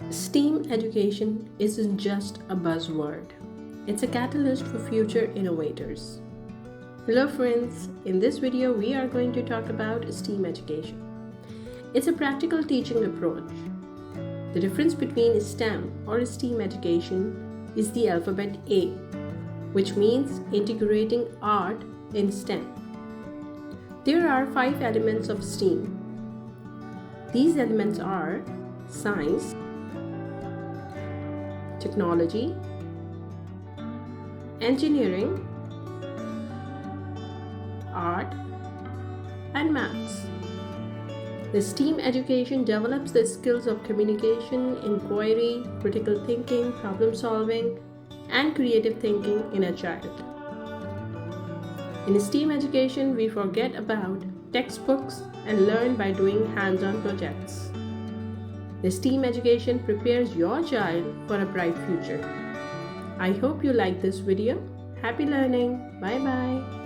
STEAM education isn't just a buzzword, it's a catalyst for future innovators. Hello friends, in this video we are going to talk about STEAM education. It's a practical teaching approach. The difference between STEM or STEAM education is the alphabet A, which means integrating art in STEM. There are 5 elements of STEAM. These elements are science, technology, engineering, art, and maths. The STEAM education develops the skills of communication, inquiry, critical thinking, problem solving, and creative thinking in a child. In STEAM education, we forget about textbooks and learn by doing hands-on projects. The STEAM education prepares your child for a bright future. I hope you like this video. Happy learning. Bye bye.